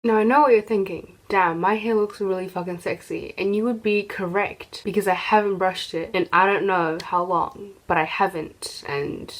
Now I know what you're thinking. Damn, my hair looks really fucking sexy. And you would be correct because I haven't brushed it in I don't know how long, but I haven't, and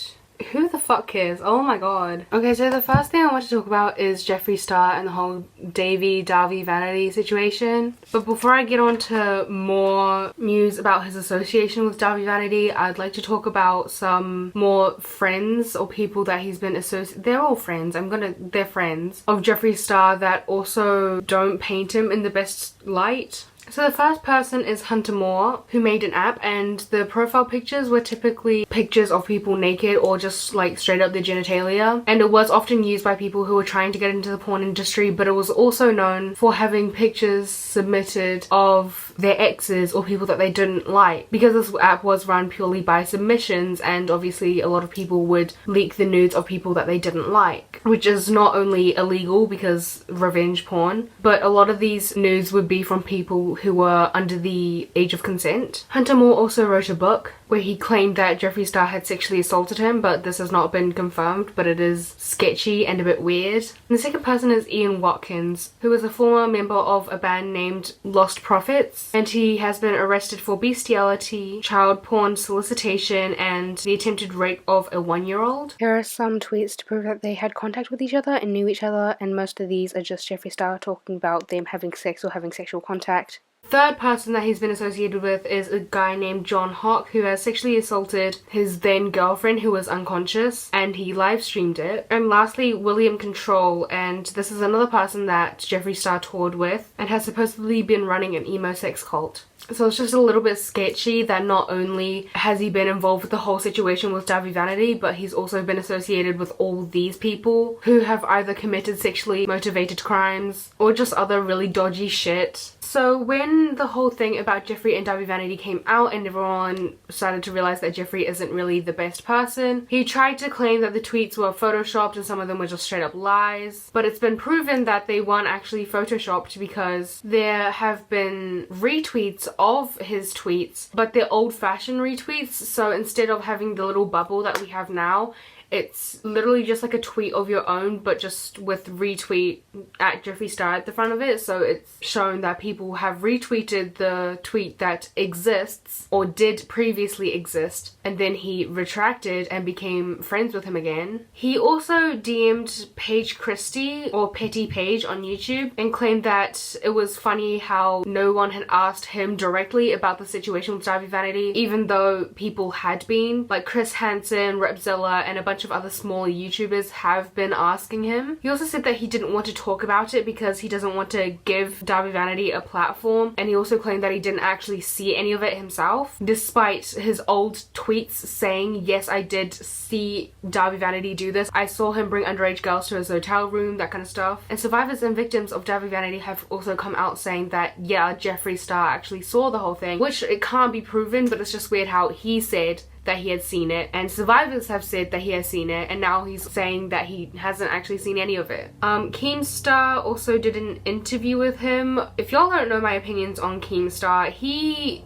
who the fuck cares? Oh my god. Okay, so the first thing I want to talk about is Jeffree Star and the whole davie vanity situation. But before I get on to more news about his association with davie vanity, I'd like to talk about some more friends or people that he's been associated— they're all friends, they're friends of Jeffree Star that also don't paint him in the best light. So the first person is Tana Mojo, who made an app, and the profile pictures were typically pictures of people naked or just like straight up their genitalia, and it was often used by people who were trying to get into the porn industry, but it was also known for having pictures submitted of their exes or people that they didn't like, because this app was run purely by submissions, and obviously a lot of people would leak the nudes of people that they didn't like, which is not only illegal because revenge porn, but a lot of these nudes would be from people who were under the age of consent. Tana Mojo also wrote a book where he claimed that Jeffree Star had sexually assaulted him, but this has not been confirmed, but it is sketchy and a bit weird. And the second person is Watkins, who is a former member of a band named Lost Prophets, and he has been arrested for bestiality, child porn solicitation, and the attempted rape of a 1-year-old. There are some tweets to prove that they had contact with each other and knew each other, and most of these are just Jeffree Star talking about them having sex or having sexual contact. Third person that he's been associated with is a guy named Hock, who has sexually assaulted his then girlfriend who was unconscious, and he live streamed it. And lastly, William Control, and this is another person that Jeffree Star toured with and has supposedly been running an emo sex cult. So it's just a little bit sketchy that not only has he been involved with the whole situation with davie vanity, but he's also been associated with all these people who have either committed sexually motivated crimes or just other really dodgy shit. So when the whole thing about Jeffree and davie vanity came out and everyone started to realize that Jeffree isn't really the best person, he tried to claim that the tweets were photoshopped and some of them were just straight up lies. But it's been proven that they weren't actually photoshopped because there have been retweets of his tweets, but they're old-fashioned retweets. So instead of having the little bubble that we have now, it's literally just like a tweet of your own, but just with retweet at Jeffree Star at the front of it. So it's shown that people have retweeted the tweet that exists or did previously exist, and then he retracted and became friends with him again. He also DM'd Paige Christie, or Petty Paige, on YouTube and claimed that it was funny how no one had asked him directly about the situation with davie vanity, even though people had been. Like Chris Hansen, Repzilla, and a bunch of other smaller YouTubers have been asking him. He also said that he didn't want to talk about it because he doesn't want to give davie vanity a platform, and he also claimed that he didn't actually see any of it himself, despite his old tweets saying, yes, I did see davie vanity do this. I saw him bring underage girls to his hotel room, that kind of stuff. And survivors and victims of davie vanity have also come out saying that, yeah, Jeffree Star actually saw the whole thing, which it can't be proven, but it's just weird how he said that he had seen it, and survivors have said that he has seen it, and now he's saying that he hasn't actually seen any of it. Keemstar also did an interview with him. If y'all don't know my opinions on Keemstar,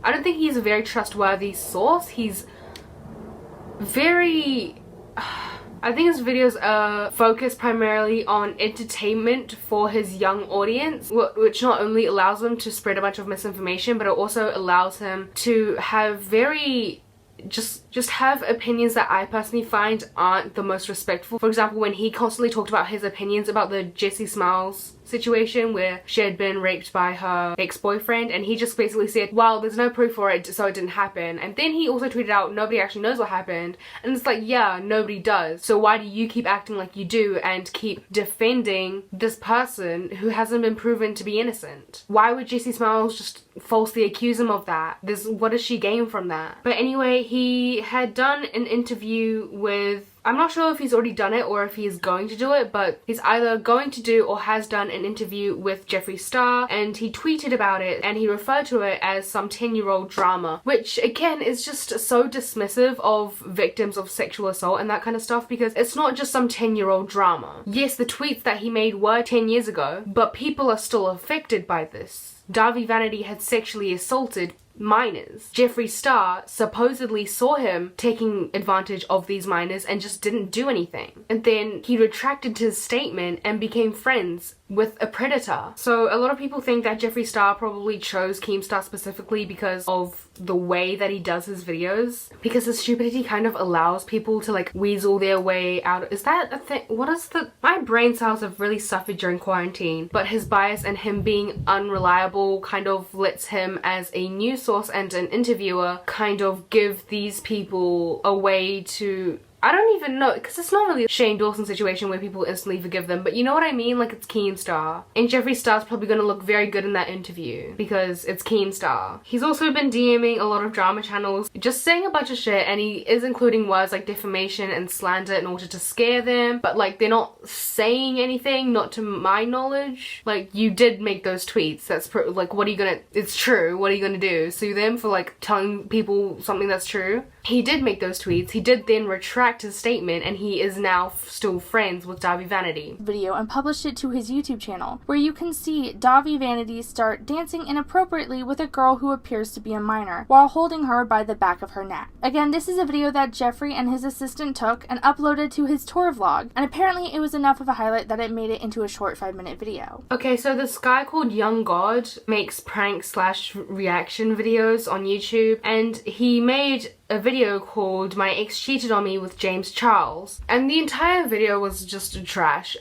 I don't think he's a very trustworthy source. He's very... I think his videos are focused primarily on entertainment for his young audience, which not only allows him to spread a bunch of misinformation, but it also allows him to have very just have opinions that I personally find aren't the most respectful. For example, when he constantly talked about his opinions about the Jessie Smiles situation where she had been raped by her ex-boyfriend, and he just basically said, well, there's no proof for it, so it didn't happen. And then he also tweeted out, nobody actually knows what happened. And it's like, yeah, nobody does. So why do you keep acting like you do and keep defending this person who hasn't been proven to be innocent? Why would Jessie Smiles just falsely accuse him of that? What does she gain from that? But anyway, he had done an interview with, I'm not sure if he's already done it or if he's going to do it, but he's either going to do or has done an interview with Jeffree Star, and he tweeted about it and he referred to it as some 10-year-old drama, which again is just so dismissive of victims of sexual assault and that kind of stuff, because it's not just some 10-year-old drama. Yes, the tweets that he made were 10 years ago, but people are still affected by this. davie vanity had sexually assaulted minors. Jeffree Star supposedly saw him taking advantage of these minors and just didn't do anything. And then he retracted his statement and became friends with a predator. So a lot of people think that Jeffree Star probably chose Keemstar specifically because of the way that he does his videos, because his stupidity kind of allows people to like weasel their way out. Is that a thing? What is the— my brain cells have really suffered during quarantine, but his bias and him being unreliable kind of lets him, as a news source and an interviewer, kind of give these people a way to— I don't even know, because it's not really a Shane Dawson situation where people instantly forgive them, but you know what I mean? Like, it's Keemstar. And Jeffree Star's probably gonna look very good in that interview because it's Keemstar. He's also been DMing a lot of drama channels, just saying a bunch of shit, and he is including words like defamation and slander in order to scare them, but like, they're not saying anything, not to my knowledge. Like, you did make those tweets, that's like, what are you gonna— it's true, what are you gonna do? Sue them for like telling people something that's true? He did make those tweets, he did then retract his statement, and he is now still friends with Davie Vanity. Video and published it to his YouTube channel, where you can see Davie Vanity start dancing inappropriately with a girl who appears to be a minor, while holding her by the back of her neck. Again, this is a video that Jeffree and his assistant took and uploaded to his tour vlog, and apparently it was enough of a highlight that it made it into a short 5-minute video. Okay, so this guy called Young God makes prank slash reaction videos on YouTube, and he made a video called My Ex Cheated on Me with James Charles, and the entire video was just trash.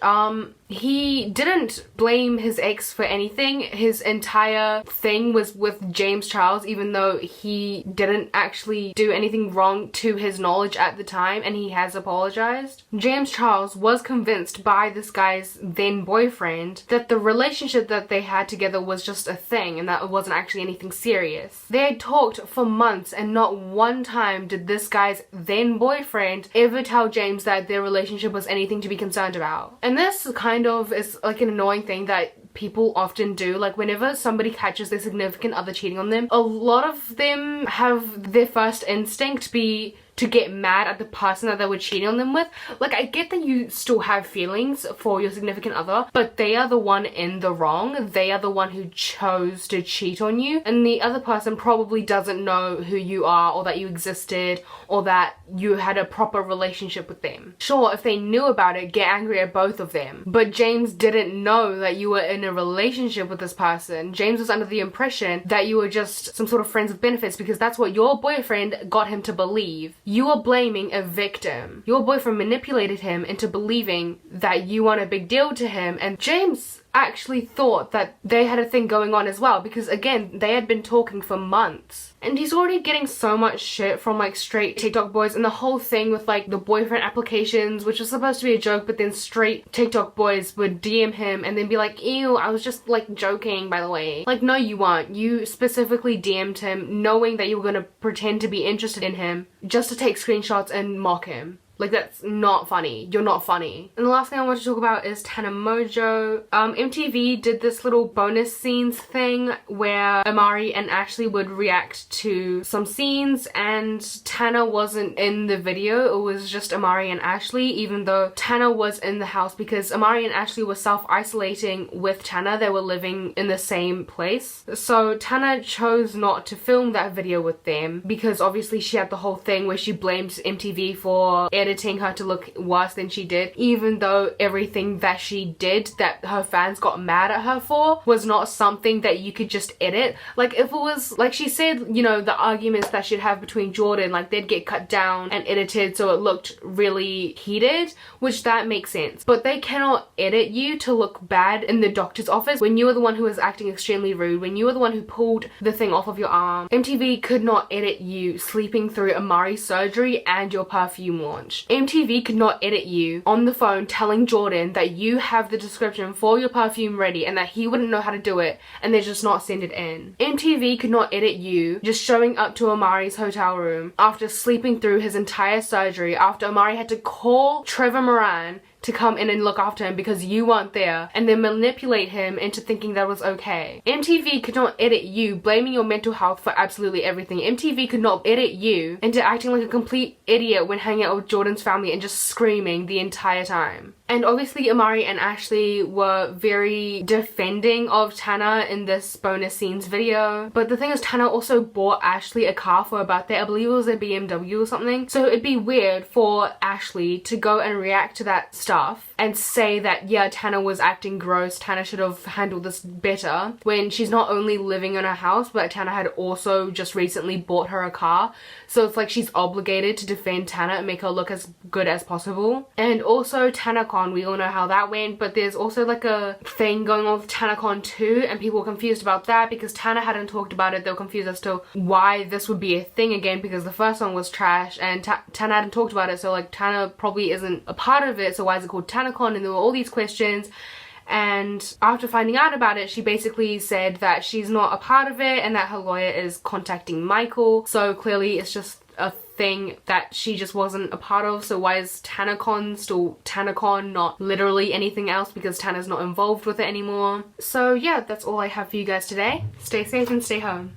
He didn't blame his ex for anything. His entire thing was with James Charles, even though he didn't actually do anything wrong to his knowledge at the time, and he has apologized. James Charles was convinced by this guy's then boyfriend that the relationship that they had together was just a thing and that it wasn't actually anything serious. They had talked for months, and not one time did this guy's then boyfriend ever tell James that their relationship was anything to be concerned about. And this kind of is like an annoying thing that people often do. Like, whenever somebody catches their significant other cheating on them, a lot of them have their first instinct be to get mad at the person that they were cheating on them with. Like, I get that you still have feelings for your significant other, but they are the one in the wrong. They are the one who chose to cheat on you, and the other person probably doesn't know who you are, or that you existed, or that you had a proper relationship with them. Sure, if they knew about it, get angry at both of them, but James didn't know that you were in a relationship with this person. James was under the impression that you were just some sort of friends with benefits, because that's what your boyfriend got him to believe. You are blaming a victim. Your boyfriend manipulated him into believing that you weren't a big deal to him, and James actually thought that they had a thing going on as well, because again, they had been talking for months. And he's already getting so much shit from like straight TikTok boys, and the whole thing with like the boyfriend applications, which was supposed to be a joke, but then straight TikTok boys would DM him and then be like, ew, I was just like joking, by the way. Like, no, you weren't. You specifically DM'd him knowing that you were gonna pretend to be interested in him just to take screenshots and mock him. Like, that's not funny. You're not funny. And the last thing I want to talk about is Tana Mojo. MTV did this little bonus scenes thing where Amari and Ashley would react to some scenes, and Tana wasn't in the video. It was just Amari and Ashley, even though Tana was in the house, because Amari and Ashley were self-isolating with Tana. They were living in the same place. So Tana chose not to film that video with them, because obviously she had the whole thing where she blamed MTV for editing her to look worse than she did, even though everything that she did that her fans got mad at her for was not something that you could just edit. Like, if it was, like she said, you know, the arguments that she'd have between Jordan, like they'd get cut down and edited so it looked really heated, which that makes sense. But they cannot edit you to look bad in the doctor's office when you were the one who was acting extremely rude, when you were the one who pulled the thing off of your arm. MTV could not edit you sleeping through Amari's surgery and your perfume launch. MTV could not edit you on the phone telling Jordan that you have the description for your perfume ready and that he wouldn't know how to do it, and they just not send it in. MTV could not edit you just showing up to Amari's hotel room after sleeping through his entire surgery, after Amari had to call Trevor Moran to come in and look after him because you weren't there, and then manipulate him into thinking that was okay. MTV could not edit you blaming your mental health for absolutely everything. MTV could not edit you into acting like a complete idiot when hanging out with Jordan's family and just screaming the entire time. And obviously Amari and Ashley were very defending of Tana in this bonus scenes video. But the thing is, Tana also bought Ashley a car for her birthday. I believe it was a BMW or something. So it'd be weird for Ashley to go and react to that stuff and say that, yeah, Tana was acting gross, Tana should have handled this better, when she's not only living in her house, but Tana had also just recently bought her a car. So it's like she's obligated to defend Tana and make her look as good as possible. And also TanaCon, we all know how that went, but there's also like a thing going on with TanaCon 2, and people were confused about that because Tana hadn't talked about it. They were confused as to why this would be a thing again, because the first one was trash and Tana hadn't talked about it, so like Tana probably isn't a part of it, so why is it called TanaCon? And there were all these questions. And after finding out about it, she basically said that she's not a part of it and that her lawyer is contacting Michael. So clearly it's just a thing that she just wasn't a part of. So why is TanaCon still TanaCon, not literally anything else, because Tana's not involved with it anymore. So yeah, that's all I have for you guys today. Stay safe and stay home.